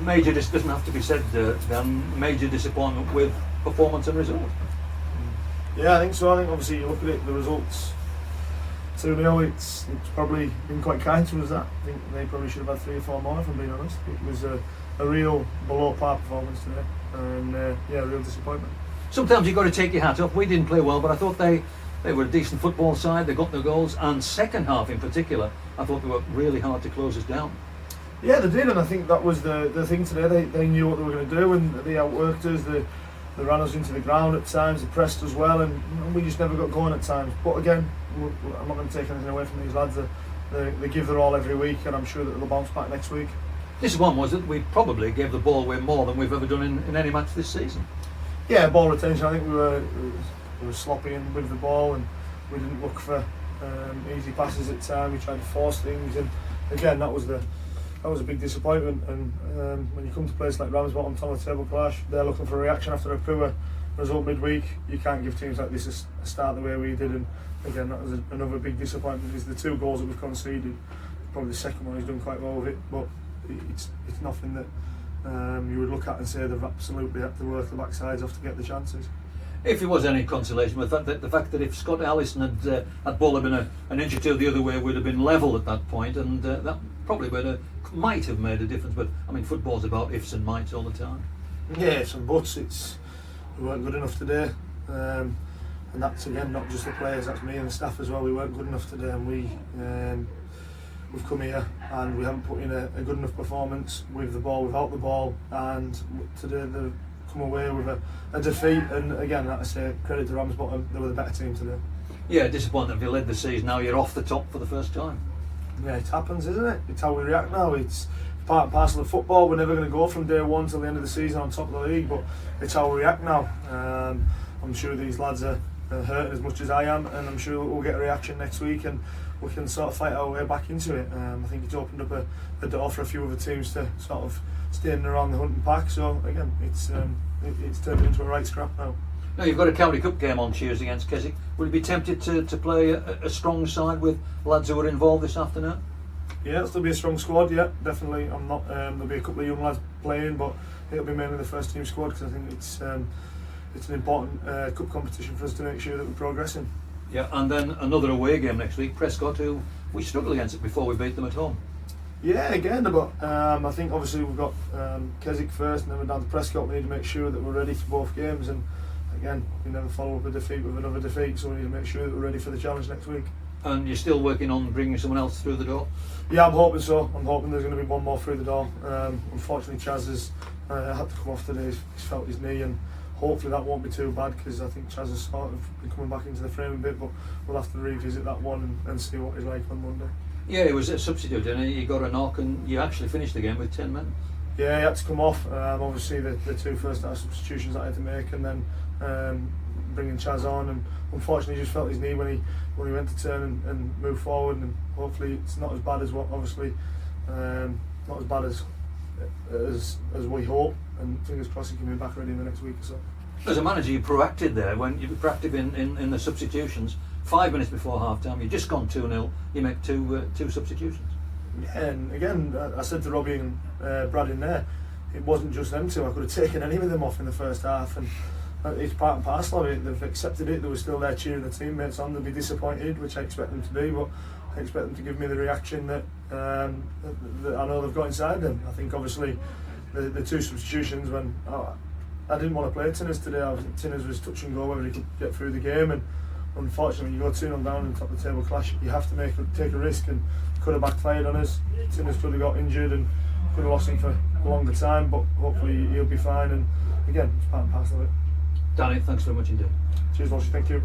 doesn't have to be said, Dan, major disappointment with performance and result. Yeah, I think so. I think obviously you look at it, the results 2-0, it's probably been quite kind to us that. I think they probably should have had 3 or 4 more, if I'm being honest. It was a real below par performance today, and yeah, a real disappointment. Sometimes you've got to take your hat off. We didn't play well, but I thought they were a decent football side. They got their goals, and second half in particular, I thought they were really hard to close us down. Yeah, they did, and I think that was the thing today. They knew what they were going to do, and they outworked us. They ran us into the ground at times, they pressed us well, and we just never got going at times. But again, I'm not going to take anything away from these lads. They give their all every week, and I'm sure that they'll bounce back next week. This one was that we probably gave the ball away more than we've ever done in any match this season. Yeah, ball retention. I think we were sloppy with the ball, and we didn't look for easy passes at times. We tried to force things, and again, that was a big disappointment. And when you come to places like Ramsbottom, top of the table clash, they're looking for a reaction after a poor result midweek. You can't give teams like this a start the way we did, and again, that was another big disappointment. Is the 2 goals that we've conceded. Probably the second one he's done quite well with it, but it's nothing that you would look at and say they've absolutely had to work the backsides off to get the chances. If there was any consolation with the fact that if Scott Allison had ball had been an inch or 2 the other way, would have been level at that point, and that probably might have made a difference. But I mean, football's about ifs and mights all the time. Yeah, ifs and buts. We weren't good enough today, and that's again not just the players. That's me and the staff as well. We weren't good enough today, and we've come here and we haven't put in a good enough performance with the ball, without the ball, and today they've come away with a defeat. And again, like I say, credit to Ramsbottom, they were the better team today. Yeah, disappointing if you led the season, now you're off the top for the first time. Yeah, it happens, isn't it? It's how we react now. It's part and parcel of football. We're never going to go from day one till the end of the season on top of the league, but it's how we react now. I'm sure these lads are hurting as much as I am, and I'm sure we'll get a reaction next week and we can sort of fight our way back into it. I think it's opened up a door for a few other teams to sort of stay in around the hunting pack. So again, it's turned into a right scrap now. Now you've got a County Cup game on Tuesday against Keswick. Would you be tempted to play a strong side with lads who are involved this afternoon? Yeah, it'll still be a strong squad. Yeah, definitely. I'm not. There'll be a couple of young lads playing, but it'll be mainly the first team squad because I think it's an important cup competition for us to make sure that we're progressing. Yeah, and then another away game next week, Prescott, who we struggled against it before we beat them at home. Yeah, again, but I think obviously we've got Keswick first, and then we're down to Prescott. We need to make sure that we're ready for both games, and again, we never follow up a defeat with another defeat, so we need to make sure that we're ready for the challenge next week. And you're still working on bringing someone else through the door? Yeah, I'm hoping so. I'm hoping there's going to be one more through the door. Unfortunately, Chaz has had to come off today. He's felt his knee, and hopefully that won't be too bad because I think Chaz has sort of been coming back into the frame a bit, but we'll have to revisit that one and see what he's like on Monday. Yeah, he was a substitute, and he got a knock, and you actually finished the game with 10 men. Yeah, he had to come off. Obviously, the 2 first half substitutions that I had to make, and then bringing Chaz on, and unfortunately, he just felt his knee when he went to turn and move forward. And hopefully, it's not as bad as what obviously not as bad as we hope. And fingers crossed he can be back ready in the next week or so. As a manager, you proacted there when you were proactive in the substitutions. 5 minutes before half time, you'd just gone 2-0. You make two substitutions. Yeah, and again, I said to Robbie and Brad in there, it wasn't just them two. I could have taken any of them off in the first half, and it's part and parcel of it. They've accepted it. They were still there cheering the teammates on. They'll be disappointed, which I expect them to be, but I expect them to give me the reaction that I know they've got inside them. I think obviously the 2 substitutions, when I didn't want to play Tinners today. Tinners was touch and go whether he could get through the game, and unfortunately when you go 2-0 down in the top of the table clash, you have to take a risk, and could have backfired on us. Tinners could have got injured and could have lost him for a longer time, but hopefully he'll be fine, and again, it's part and parcel of it. Danny, thanks very much indeed. Cheers, Walsh, thank you.